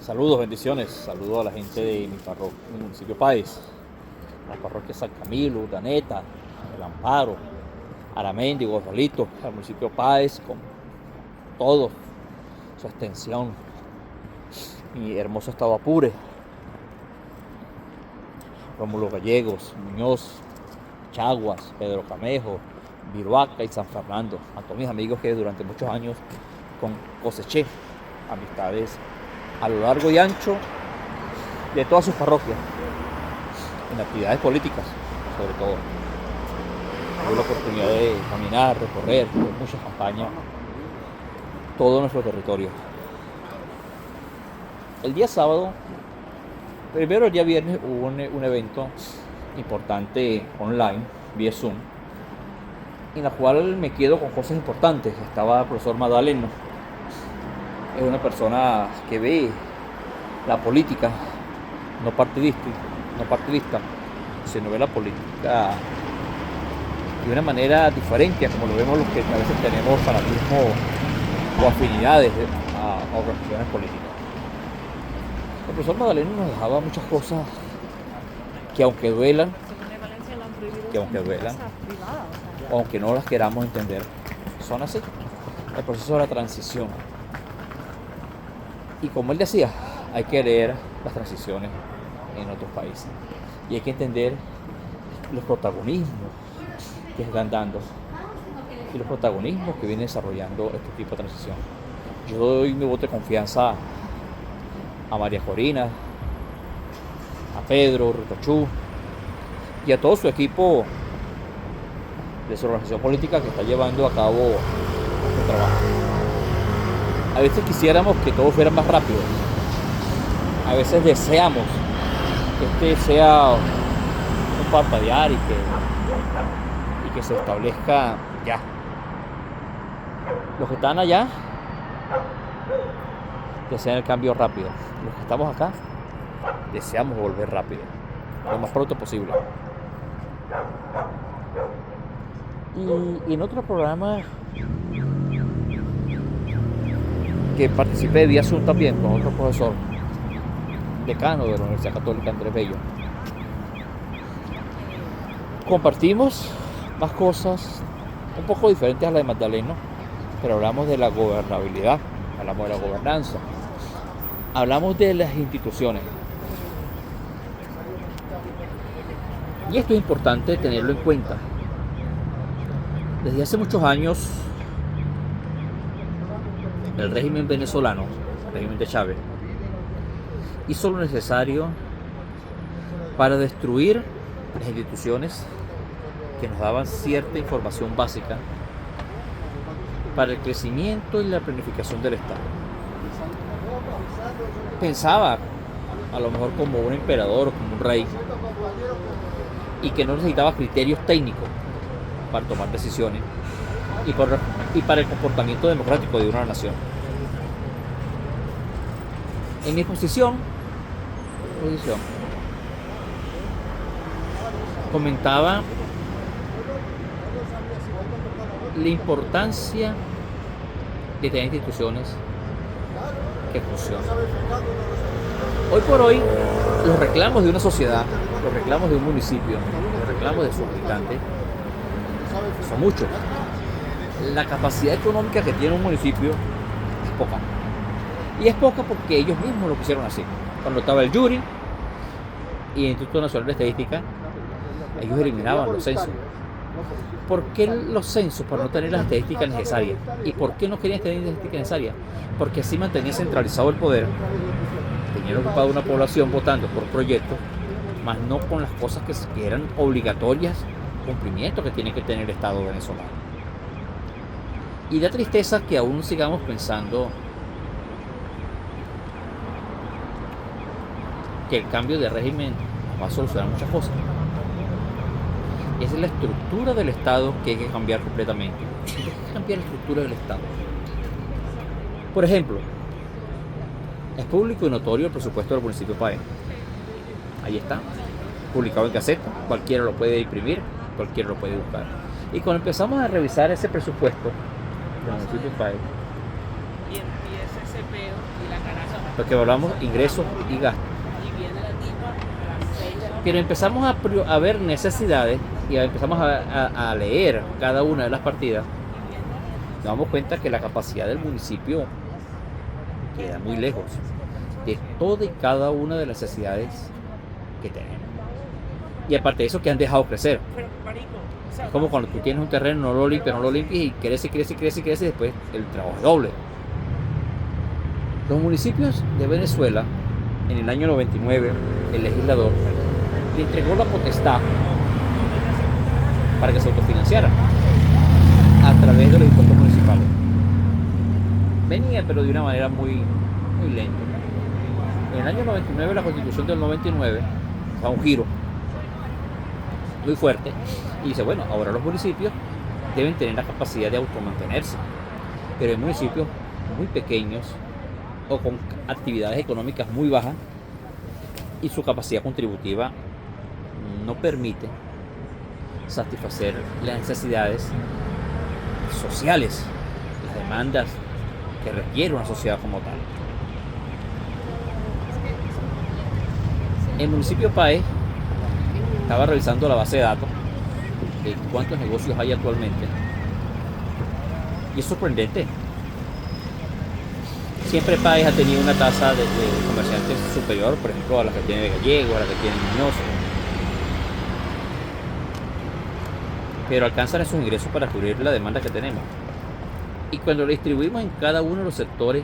Saludos, bendiciones. Saludos a la gente de mi parroquia, mi municipio Páez, la parroquia San Camilo, Urdaneta, El Amparo, Aramendi, Gorralito, al municipio Páez, con todo su extensión, mi hermoso estado Apure, Rómulo Gallegos, Muñoz, Chaguas, Pedro Camejo, Viruaca y San Fernando. A todos mis amigos que durante muchos años coseché amistades a lo largo y ancho de todas sus parroquias, en actividades políticas, sobre todo. Tuve la oportunidad de caminar, recorrer con muchas campañas todo nuestro territorio. El día sábado, primero el día viernes, hubo un evento importante online, vía Zoom, en la cual me quedo con cosas importantes. Estaba el profesor Magdaleno. Es una persona que ve la política no partidista, sino ve la política de una manera diferente a como lo vemos los que a veces tenemos fanatismo o afinidades a organizaciones políticas. El profesor Magdaleno nos dejaba muchas cosas que aunque duelan, o aunque no las queramos entender, son así. El proceso de la transición. Y como él decía, hay que leer las transiciones en otros países. Y hay que entender los protagonismos que están dando y los protagonismos que viene desarrollando este tipo de transición. Yo doy mi voto de confianza a María Corina, a Pedro, Ritochú y a todo su equipo de su organización política que está llevando a cabo este trabajo. A veces quisiéramos que todo fuera más rápido. A veces deseamos que este sea un parpadear y que se establezca ya. Los que están allá desean el cambio rápido. Los que estamos acá deseamos volver rápido, lo más pronto posible. Y en otro programa que participé de vía Zoom también con otro profesor, decano de la Universidad Católica Andrés Bello, compartimos más cosas un poco diferentes a la de Magdaleno, pero hablamos de la gobernabilidad, hablamos de la gobernanza, hablamos de las instituciones. Y esto es importante tenerlo en cuenta. Desde hace muchos años, el régimen venezolano, el régimen de Chávez, hizo lo necesario para destruir las instituciones que nos daban cierta información básica para el crecimiento y la planificación del Estado. Pensaba a lo mejor como un emperador o como un rey, y que no necesitaba criterios técnicos para tomar decisiones y para el comportamiento democrático de una nación. En mi exposición comentaba la importancia de tener instituciones que funcionen. Hoy por hoy, los reclamos de una sociedad, los reclamos de un municipio, los reclamos de sus habitantes son muchos. La capacidad económica que tiene un municipio es poca. Y es poca porque ellos mismos lo quisieron así. Cuando estaba el Yuri y el Instituto Nacional de Estadística, ellos eliminaban los censos. ¿Por qué los censos? Para no tener las estadísticas necesarias. ¿Y por qué no querían tener las estadísticas necesarias? Porque así mantenía centralizado el poder, tenían ocupada una población votando por proyectos, más no con las cosas que eran obligatorias, cumplimiento que tiene que tener el Estado venezolano. Y da tristeza que aún sigamos pensando que el cambio de régimen va a solucionar muchas cosas. Esa es la estructura del Estado que hay que cambiar completamente. Hay que cambiar la estructura del Estado. Por ejemplo, es público y notorio el presupuesto del municipio Páez. Ahí está, publicado en Gaceta, cualquiera lo puede imprimir, cualquiera lo puede buscar. Y cuando empezamos a revisar ese presupuesto del municipio Páez, y empieza ese pedo y la caraja porque hablamos ingresos y gastos. Pero empezamos a ver necesidades y empezamos a leer cada una de las partidas. Nos damos cuenta que la capacidad del municipio queda muy lejos de toda y cada una de las necesidades que tenemos. Y aparte de eso, que han dejado crecer. Es como cuando tú tienes un terreno, no lo limpias y crece y después el trabajo es doble. Los municipios de Venezuela, en el año 99, el legislador le entregó la potestad para que se autofinanciara a través de los impuestos municipales. Venía, pero de una manera muy lenta. En el año 99, la Constitución del 99 da un giro muy fuerte y dice, bueno, ahora los municipios deben tener la capacidad de automantenerse, pero en municipios muy pequeños o con actividades económicas muy bajas y su capacidad contributiva no permite satisfacer las necesidades sociales, las demandas que requiere una sociedad como tal. El municipio Páez estaba revisando la base de datos de cuántos negocios hay actualmente y es sorprendente. Siempre Páez ha tenido una tasa de comerciantes superior, por ejemplo, a la que tiene Gallego, a la que tiene Muñoz, pero alcanzan esos ingresos para cubrir la demanda que tenemos. Y cuando lo distribuimos en cada uno de los sectores,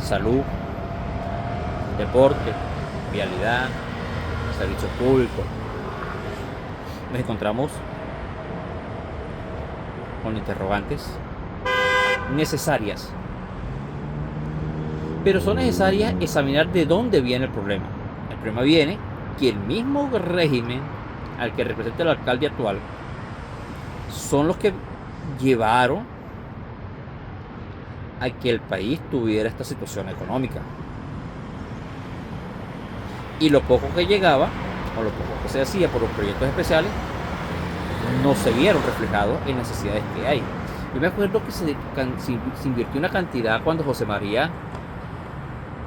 salud, deporte, vialidad, servicios públicos, nos encontramos con interrogantes necesarias. Pero son necesarias examinar de dónde viene el problema. El problema viene que el mismo régimen al que representa el alcalde actual son los que llevaron a que el país tuviera esta situación económica. Y lo poco que llegaba, o lo poco que se hacía por los proyectos especiales, no se vieron reflejados en necesidades que hay. Yo me acuerdo que se invirtió una cantidad cuando José María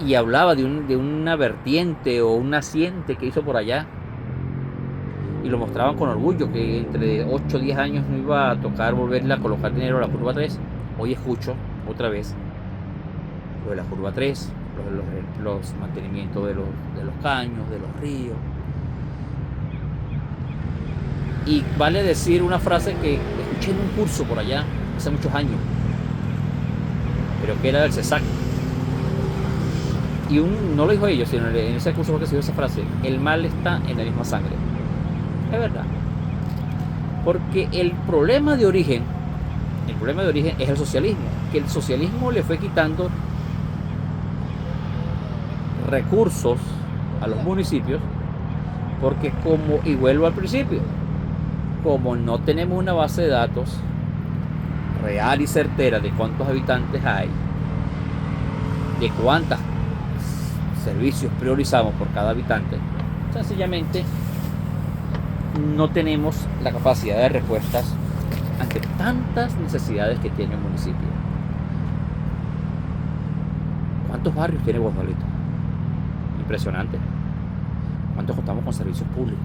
y hablaba de una vertiente o un naciente que hizo por allá y lo mostraban con orgullo, que entre 8 o 10 años no iba a tocar volverle a colocar dinero a la curva 3. Hoy escucho otra vez lo de la curva 3, los mantenimientos de los caños, de los ríos. Y vale decir una frase que escuché en un curso por allá hace muchos años, pero que era del CESAC. Y no lo dijo ellos, sino en ese curso que se dio esa frase: el mal está en la misma sangre. Es verdad. Porque el problema de origen es el socialismo, que el socialismo le fue quitando recursos a los municipios, porque y vuelvo al principio, como no tenemos una base de datos real y certera de cuántos habitantes hay, de cuántos servicios priorizamos por cada habitante, sencillamente no tenemos la capacidad de respuestas ante tantas necesidades que tiene el municipio. ¿Cuántos barrios tiene Guasdualito? Impresionante. ¿Cuántos contamos con servicios públicos?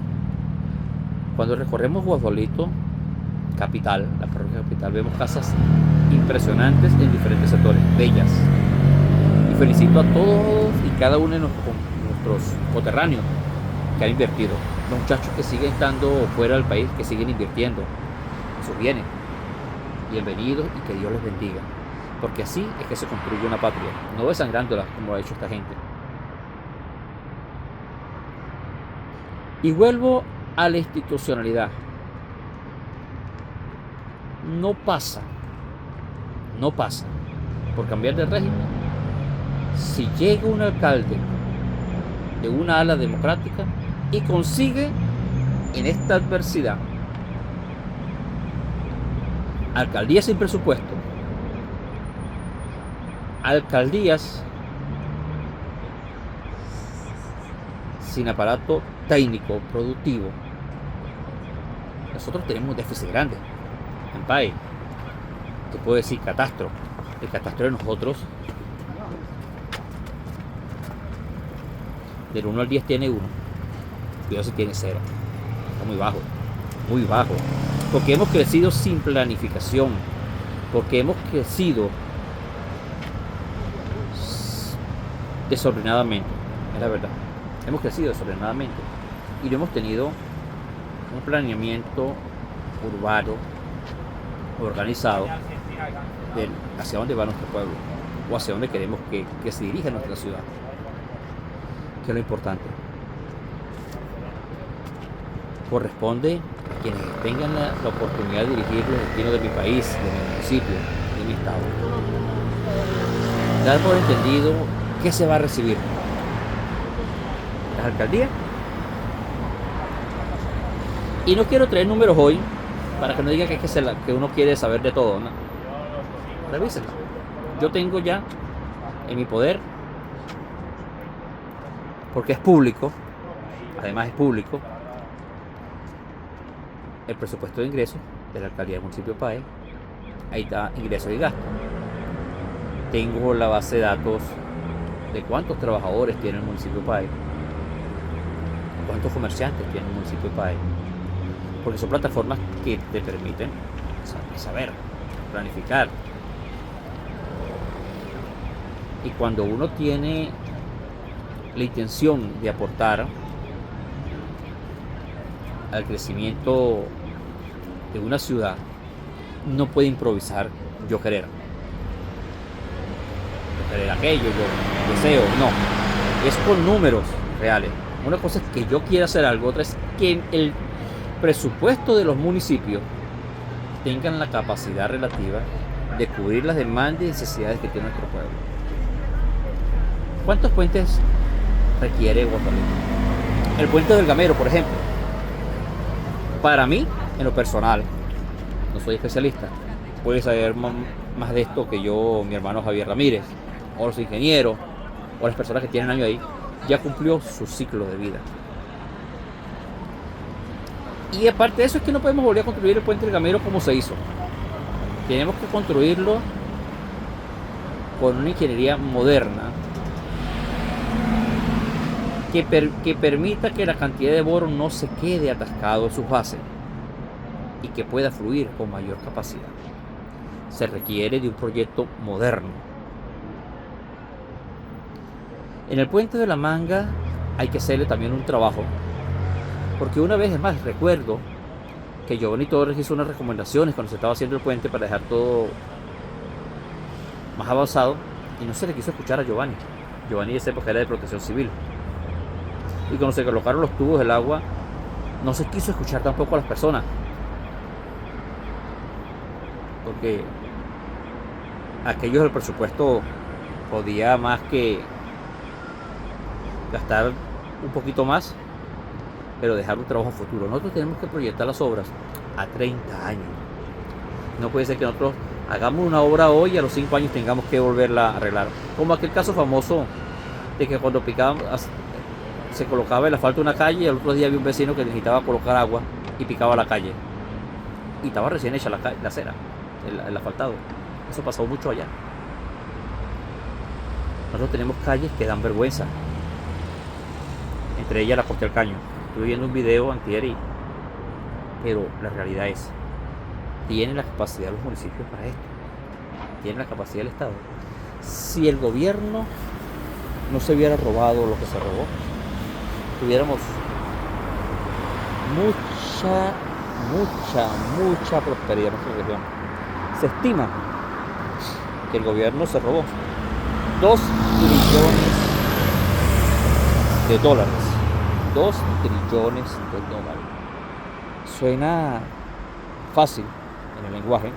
Cuando recorremos Guasdualito capital, la parroquia capital, vemos casas impresionantes en diferentes sectores, bellas. Y felicito a todos y cada uno de nuestros coterráneos que han invertido. Los muchachos que siguen estando fuera del país, que siguen invirtiendo en sus bienes. Bienvenidos y que Dios les bendiga. Porque así es que se construye una patria, no desangrándola como ha hecho esta gente. Y vuelvo a la institucionalidad. No pasa por cambiar de régimen si llega un alcalde de una ala democrática y consigue en esta adversidad alcaldías sin presupuesto, alcaldías sin aparato técnico productivo. Nosotros tenemos un déficit grande en país. Te puedo decir catastro. El catastro de nosotros Del 1 al 10 tiene 1. Cuidado si tiene 0. Está muy bajo. Muy bajo. Porque hemos crecido sin planificación. Porque hemos crecido desordenadamente. Es la verdad. Hemos crecido desordenadamente. Y no hemos tenido un planeamiento urbano, organizado, hacia dónde va nuestro pueblo. O hacia dónde queremos que se dirija nuestra ciudad. Que es lo importante. Corresponde a quienes tengan la oportunidad de dirigir los destinos de mi país, de mi municipio, de mi estado. Dar por entendido qué se va a recibir. Las alcaldías. Y no quiero traer números hoy para que no digan que uno quiere saber de todo, ¿no? Revísenla. Yo tengo ya en mi poder, porque es público, además es público, el presupuesto de ingresos de la alcaldía del municipio de Paez. Ahí está ingresos y gastos. Tengo la base de datos de cuántos trabajadores tiene el municipio de Paez, cuántos comerciantes tiene el municipio de Paez, porque son plataformas que te permiten saber, planificar. Y cuando uno tiene la intención de aportar al crecimiento de una ciudad, no puede improvisar yo querer aquello, yo deseo, no, es con números reales. Una cosa es que yo quiera hacer algo, otra es que el presupuesto de los municipios tengan la capacidad relativa de cubrir las demandas y necesidades que tiene nuestro pueblo. ¿Cuántos puentes requiere Guatemala? El puente del Gamero, por ejemplo. Para mí, en lo personal, no soy especialista, puede saber más de esto que yo, mi hermano Javier Ramírez, o los ingenieros, o las personas que tienen años ahí, ya cumplió su ciclo de vida. Y aparte de eso es que no podemos volver a construir el puente del Gamero como se hizo. Tenemos que construirlo con una ingeniería moderna que permita que la cantidad de boro no se quede atascado en sus bases y que pueda fluir con mayor capacidad. Se requiere de un proyecto moderno. En el puente de la Manga hay que hacerle también un trabajo, porque una vez más recuerdo que Giovanni Torres hizo unas recomendaciones cuando se estaba haciendo el puente para dejar todo más avanzado y no se le quiso escuchar a Giovanni. Giovanni en esa época era de Protección Civil. Y cuando se colocaron los tubos del agua, no se quiso escuchar tampoco a las personas. Porque aquellos del presupuesto podía más que gastar un poquito más, pero dejar un trabajo futuro. Nosotros tenemos que proyectar las obras a 30 años. No puede ser que nosotros hagamos una obra hoy y a los 5 años tengamos que volverla a arreglar. Como aquel caso famoso de que cuando se colocaba el asfalto en una calle y al otro día había un vecino que necesitaba colocar agua y picaba la calle. Y estaba recién hecha la acera, el asfaltado. Eso pasó mucho allá. Nosotros tenemos calles que dan vergüenza. Entre ellas la Costa del Caño. Estuve viendo un video antier, pero la realidad es, tienen la capacidad los municipios para esto. Tienen la capacidad del Estado. Si el gobierno no se hubiera robado lo que se robó, tuviéramos mucha prosperidad en nuestra región. Se estima que el gobierno se robó 2 trillones de dólares. 2 trillones de dólares. Suena fácil en el lenguaje,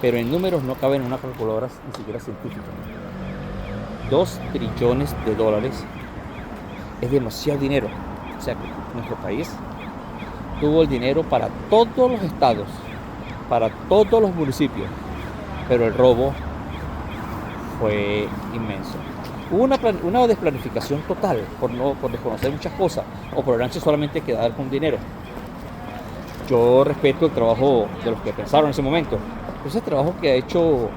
pero en números no caben en una calculadora ni siquiera científica. 2 trillones de dólares es demasiado dinero. O sea que nuestro país tuvo el dinero para todos los estados, para todos los municipios, pero el robo fue inmenso. Hubo una desplanificación total por desconocer muchas cosas o por el ancho solamente quedar con dinero. Yo respeto el trabajo de los que pensaron en ese momento. Ese trabajo que ha hecho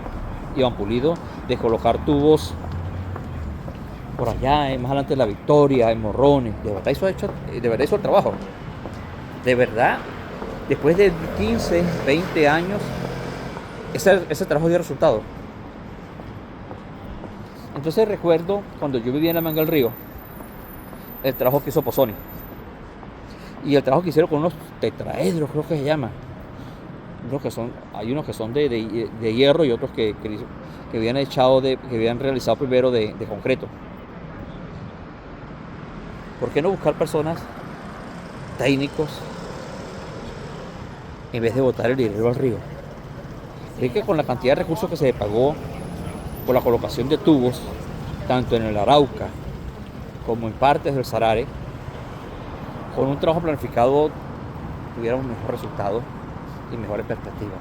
Iván Pulido de colocar tubos por allá, más adelante de La Victoria, en Morrones. De verdad hizo el trabajo. De verdad, después de 15, 20 años, ese trabajo dio resultado. Entonces recuerdo cuando yo vivía en la Manga del Río, el trabajo que hizo Pozzoni. Y el trabajo que hicieron con unos tetraedros, creo que se llama. Hay unos que son de hierro y otros que habían realizado primero de concreto. ¿Por qué no buscar personas técnicos en vez de botar el dinero al río? Es que con la cantidad de recursos que se pagó por la colocación de tubos, tanto en el Arauca como en partes del Sarare, con un trabajo planificado tuviéramos mejores resultados y mejores perspectivas.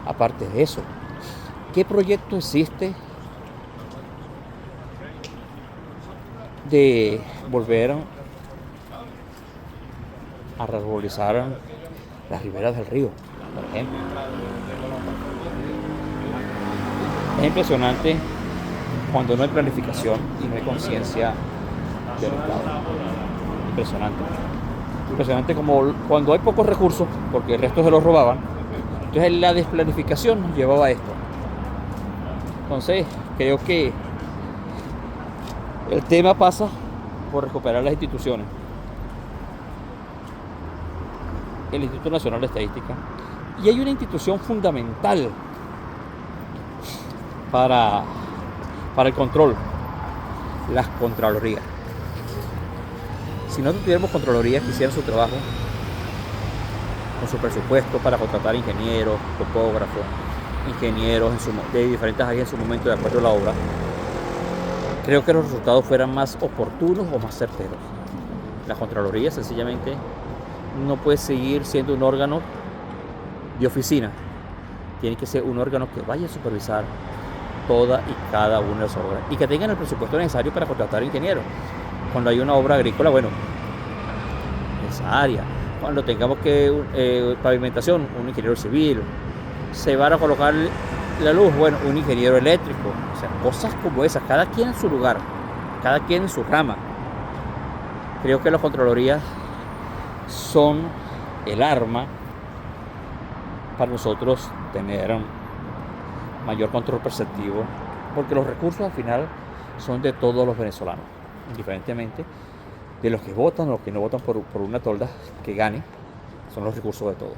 Aparte de eso, ¿qué proyecto existe de volver a rearbolizar las riberas del río, por ejemplo? Es impresionante cuando no hay planificación y no hay conciencia del Estado. Impresionante. Impresionante como cuando hay pocos recursos, porque el resto se los robaban, entonces la desplanificación nos llevaba a esto. Entonces, creo que el tema pasa por recuperar las instituciones. El Instituto Nacional de Estadística. Y hay una institución fundamental para el control, las Contralorías. Si no tuviéramos Contralorías que hicieran su trabajo con su presupuesto para contratar ingenieros, topógrafos, ingenieros de diferentes áreas en su momento de acuerdo a la obra, creo que los resultados fueran más oportunos o más certeros. La Contraloría sencillamente no puede seguir siendo un órgano de oficina. Tiene que ser un órgano que vaya a supervisar toda y cada una de las obras y que tengan el presupuesto necesario para contratar ingenieros. Cuando hay una obra agrícola, bueno, esa área. Cuando tengamos que pavimentación, un ingeniero civil. Se van a colocar la luz, bueno, un ingeniero eléctrico. O sea, cosas como esas, cada quien en su lugar, cada quien en su rama. Creo que las Contralorías son el arma para nosotros tener mayor control perceptivo, porque los recursos al final son de todos los venezolanos, indiferentemente de los que votan o los que no votan por una tolda que gane, son los recursos de todos.